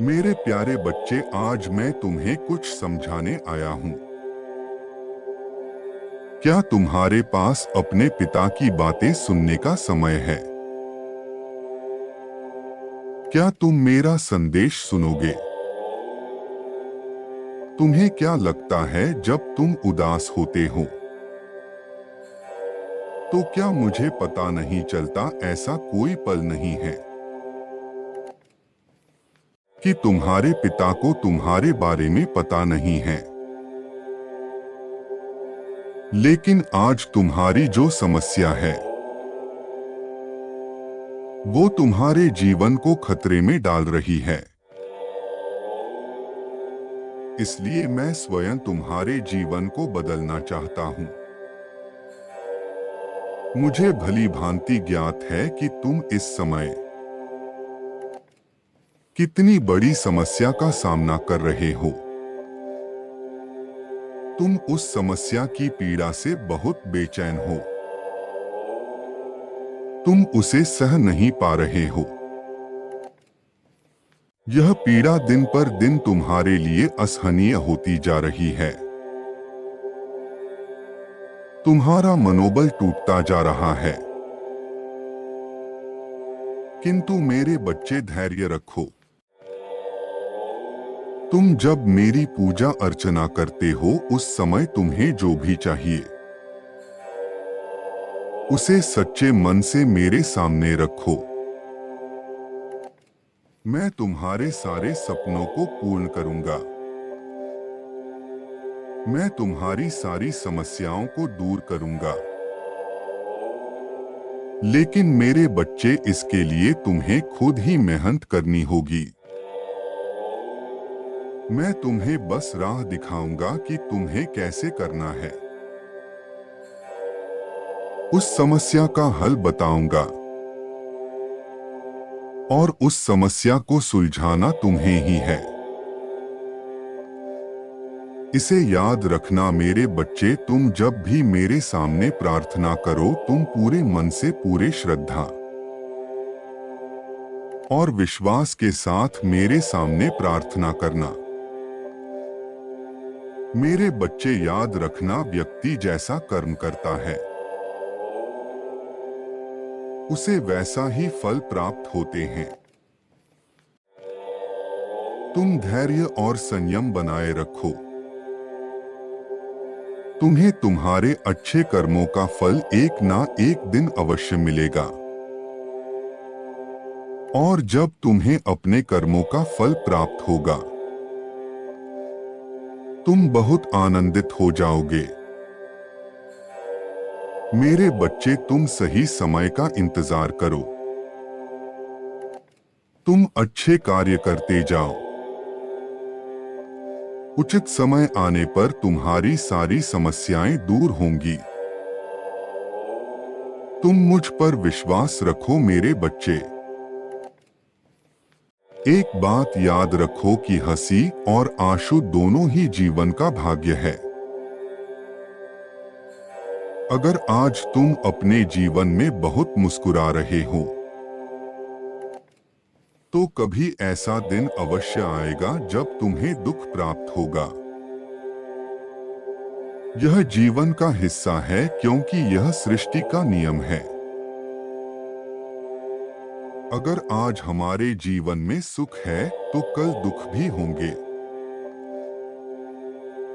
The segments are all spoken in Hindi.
मेरे प्यारे बच्चे, आज मैं तुम्हें कुछ समझाने आया हूँ। क्या तुम्हारे पास अपने पिता की बातें सुनने का समय है? क्या तुम मेरा संदेश सुनोगे? तुम्हें क्या लगता है जब तुम उदास होते हो? तो क्या मुझे पता नहीं चलता ऐसा कोई पल नहीं है कि तुम्हारे पिता को तुम्हारे बारे में पता नहीं है? लेकिन आज तुम्हारी जो समस्या है वो तुम्हारे जीवन को खतरे में डाल रही है। इसलिए मैं स्वयं तुम्हारे जीवन को बदलना चाहता हूँ। मुझे भली भांति ज्ञात है कि तुम इस समय कितनी बड़ी समस्या का सामना कर रहे हो। तुम उस समस्या की पीड़ा से बहुत बेचैन हो। तुम उसे सह नहीं पा रहे हो। यह पीड़ा दिन पर दिन तुम्हारे लिए असहनीय होती जा रही है। तुम्हारा मनोबल टूटता जा रहा है। किंतु मेरे बच्चे, धैर्य रखो। तुम जब मेरी पूजा अर्चना करते हो उस समय तुम्हें जो भी चाहिए उसे सच्चे मन से मेरे सामने रखो। मैं तुम्हारे सारे सपनों को पूर्ण करूंगा। मैं तुम्हारी सारी समस्याओं को दूर करूंगा। लेकिन मेरे बच्चे, इसके लिए तुम्हें खुद ही मेहनत करनी होगी। मैं तुम्हें बस राह दिखाऊंगा कि तुम्हें कैसे करना है। उस समस्या का हल बताऊंगा और उस समस्या को सुलझाना तुम्हें ही है। इसे याद रखना मेरे बच्चे, तुम जब भी मेरे सामने प्रार्थना करो तुम पूरे मन से, पूरे श्रद्धा और विश्वास के साथ मेरे सामने प्रार्थना करना। मेरे बच्चे, याद रखना, व्यक्ति जैसा कर्म करता है उसे वैसा ही फल प्राप्त होते हैं। तुम धैर्य और संयम बनाए रखो। तुम्हें तुम्हारे अच्छे कर्मों का फल एक ना एक दिन अवश्य मिलेगा। और जब तुम्हें अपने कर्मों का फल प्राप्त होगा तुम बहुत आनंदित हो जाओगे। मेरे बच्चे, तुम सही समय का इंतजार करो। तुम अच्छे कार्य करते जाओ। उचित समय आने पर तुम्हारी सारी समस्याएं दूर होंगी। तुम मुझ पर विश्वास रखो मेरे बच्चे। एक बात याद रखो कि हंसी और आंसू दोनों ही जीवन का भाग्य है। अगर आज तुम अपने जीवन में बहुत मुस्कुरा रहे हो तो कभी ऐसा दिन अवश्य आएगा जब तुम्हें दुख प्राप्त होगा। यह जीवन का हिस्सा है क्योंकि यह सृष्टि का नियम है। अगर आज हमारे जीवन में सुख है तो कल दुख भी होंगे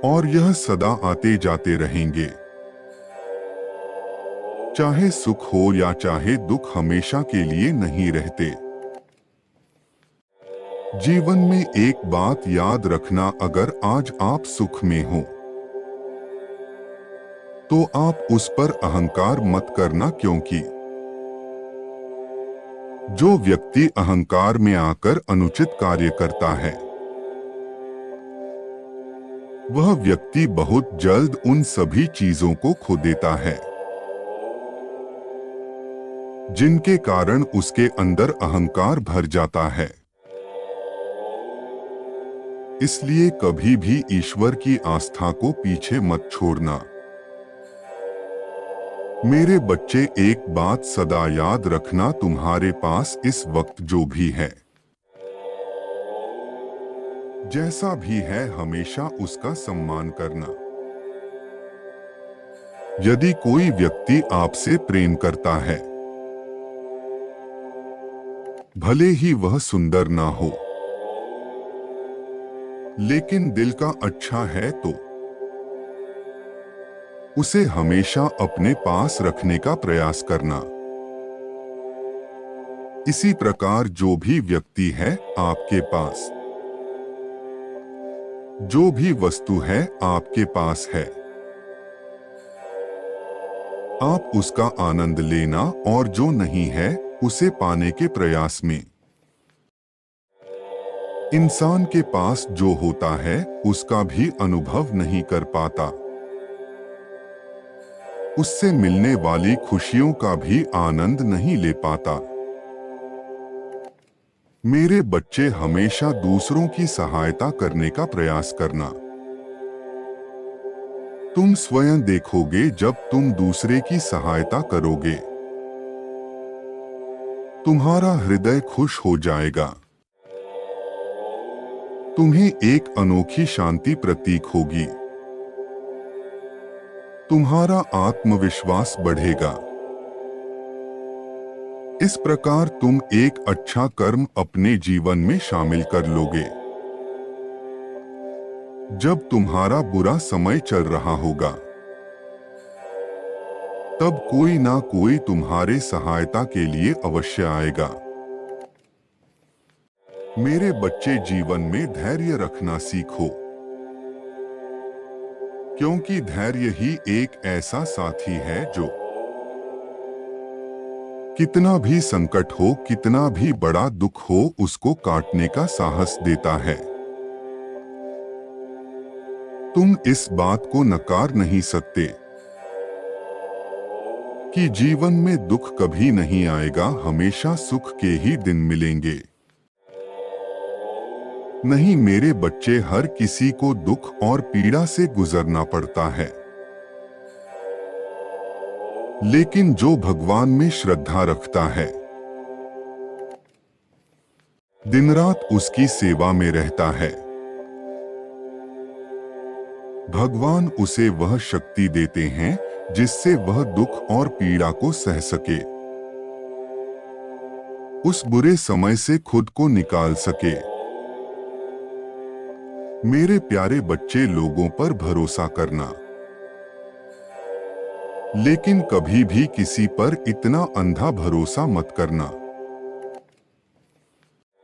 और यह सदा आते जाते रहेंगे। चाहे सुख हो या चाहे दुख, हमेशा के लिए नहीं रहते। जीवन में एक बात याद रखना, अगर आज आप सुख में हो तो आप उस पर अहंकार मत करना, क्योंकि जो व्यक्ति अहंकार में आकर अनुचित कार्य करता है वह व्यक्ति बहुत जल्द उन सभी चीजों को खो देता है जिनके कारण उसके अंदर अहंकार भर जाता है। इसलिए कभी भी ईश्वर की आस्था को पीछे मत छोड़ना। मेरे बच्चे, एक बात सदा याद रखना, तुम्हारे पास इस वक्त जो भी है जैसा भी है हमेशा उसका सम्मान करना। यदि कोई व्यक्ति आपसे प्रेम करता है, भले ही वह सुंदर ना हो, लेकिन दिल का अच्छा है, तो उसे हमेशा अपने पास रखने का प्रयास करना। इसी प्रकार जो भी व्यक्ति है आपके पास, जो भी वस्तु है आपके पास है, आप उसका आनंद लेना और जो नहीं है उसे पाने के प्रयास में। इंसान के पास जो होता है उसका भी अनुभव नहीं कर पाता, उससे मिलने वाली खुशियों का भी आनंद नहीं ले पाता। मेरे बच्चे, हमेशा दूसरों की सहायता करने का प्रयास करना। तुम स्वयं देखोगे जब तुम दूसरे की सहायता करोगे, तुम्हारा हृदय खुश हो जाएगा। तुम्हें एक अनोखी शांति प्रतीक होगी, तुम्हारा आत्मविश्वास बढ़ेगा। इस प्रकार तुम एक अच्छा कर्म अपने जीवन में शामिल कर लोगे। जब तुम्हारा बुरा समय चल रहा होगा, तब कोई ना कोई तुम्हारे सहायता के लिए अवश्य आएगा। मेरे बच्चे, जीवन में धैर्य रखना सीखो, क्योंकि धैर्य ही एक ऐसा साथी है जो कितना भी संकट हो, कितना भी बड़ा दुख हो, उसको काटने का साहस देता है। तुम इस बात को नकार नहीं सकते कि जीवन में दुख कभी नहीं आएगा, हमेशा सुख के ही दिन मिलेंगे। नहीं मेरे बच्चे, हर किसी को दुख और पीड़ा से गुजरना पड़ता है, लेकिन जो भगवान में श्रद्धा रखता है, दिन रात उसकी सेवा में रहता है, भगवान उसे वह शक्ति देते हैं जिससे वह दुख और पीड़ा को सह सके, उस बुरे समय से खुद को निकाल सके। मेरे प्यारे बच्चे, लोगों पर भरोसा करना, लेकिन कभी भी किसी पर इतना अंधा भरोसा मत करना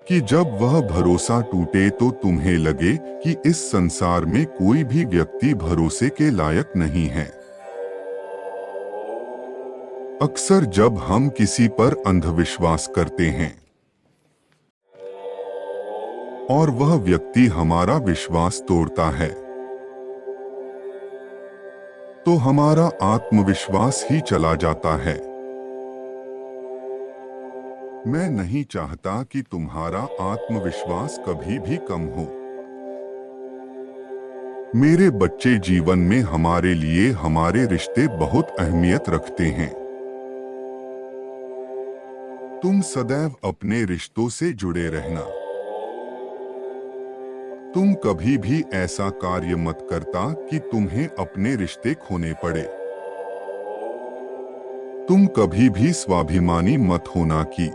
कि जब वह भरोसा टूटे तो तुम्हें लगे कि इस संसार में कोई भी व्यक्ति भरोसे के लायक नहीं है। अक्सर जब हम किसी पर अंधविश्वास करते हैं और वह व्यक्ति हमारा विश्वास तोड़ता है, तो हमारा आत्मविश्वास ही चला जाता है। मैं नहीं चाहता कि तुम्हारा आत्मविश्वास कभी भी कम हो। मेरे बच्चे, जीवन में हमारे लिए हमारे रिश्ते बहुत अहमियत रखते हैं। तुम सदैव अपने रिश्तों से जुड़े रहना। तुम कभी भी ऐसा कार्य मत करता कि तुम्हें अपने रिश्ते खोने पड़े। तुम कभी भी स्वाभिमानी मत होना कि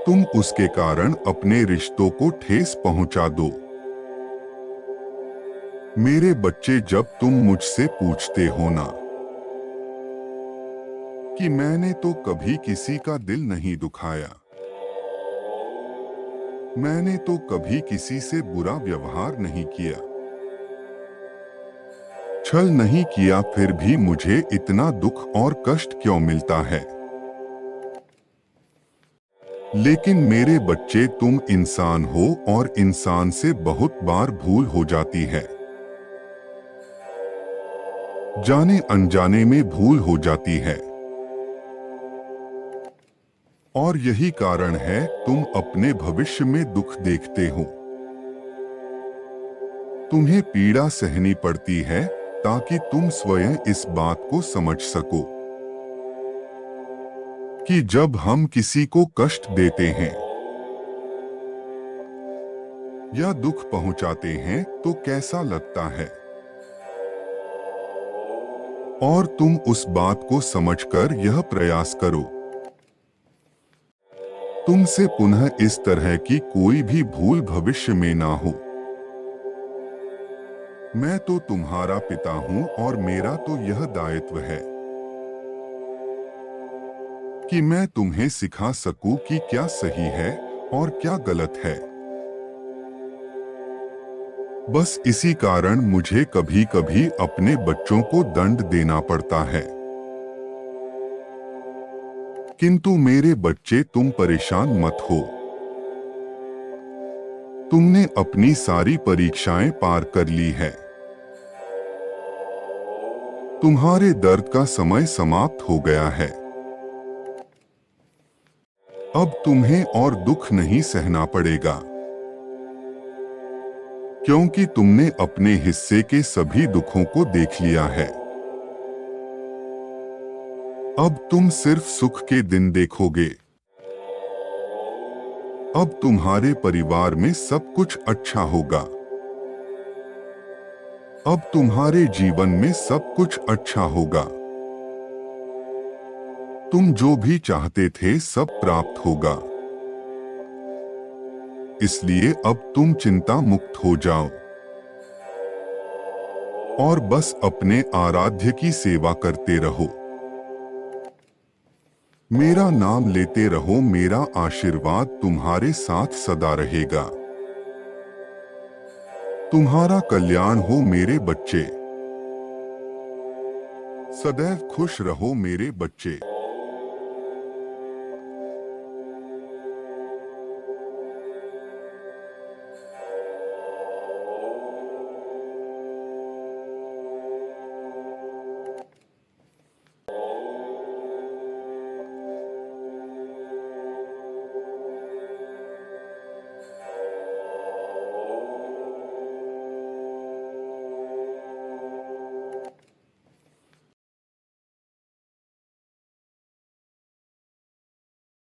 तुम उसके कारण अपने रिश्तों को ठेस पहुंचा दो। मेरे बच्चे, जब तुम मुझसे पूछते हो ना कि मैंने तो कभी किसी का दिल नहीं दुखाया, मैंने तो कभी किसी से बुरा व्यवहार नहीं किया, छल नहीं किया, फिर भी मुझे इतना दुख और कष्ट क्यों मिलता है? लेकिन मेरे बच्चे, तुम इंसान हो और इंसान से बहुत बार भूल हो जाती है, जाने अनजाने में भूल हो जाती है, और यही कारण है तुम अपने भविष्य में दुख देखते हो। तुम्हें पीड़ा सहनी पड़ती है ताकि तुम स्वयं इस बात को समझ सको कि जब हम किसी को कष्ट देते हैं या दुख पहुंचाते हैं तो कैसा लगता है, और तुम उस बात को समझकर यह प्रयास करो, तुमसे पुनः इस तरह की कोई भी भूल भविष्य में ना हो। मैं तो तुम्हारा पिता हूं और मेरा तो यह दायित्व है कि मैं तुम्हें सिखा सकूं कि क्या सही है और क्या गलत है। बस इसी कारण मुझे कभी कभी अपने बच्चों को दंड देना पड़ता है। किंतु मेरे बच्चे, तुम परेशान मत हो। तुमने अपनी सारी परीक्षाएं पार कर ली है। तुम्हारे दर्द का समय समाप्त हो गया है। अब तुम्हें और दुख नहीं सहना पड़ेगा, क्योंकि तुमने अपने हिस्से के सभी दुखों को देख लिया है। अब तुम सिर्फ सुख के दिन देखोगे। अब तुम्हारे परिवार में सब कुछ अच्छा होगा। अब तुम्हारे जीवन में सब कुछ अच्छा होगा। तुम जो भी चाहते थे सब प्राप्त होगा। इसलिए अब तुम चिंता मुक्त हो जाओ और बस अपने आराध्य की सेवा करते रहो। मेरा नाम लेते रहो। मेरा आशीर्वाद तुम्हारे साथ सदा रहेगा। तुम्हारा कल्याण हो मेरे बच्चे। सदैव खुश रहो मेरे बच्चे।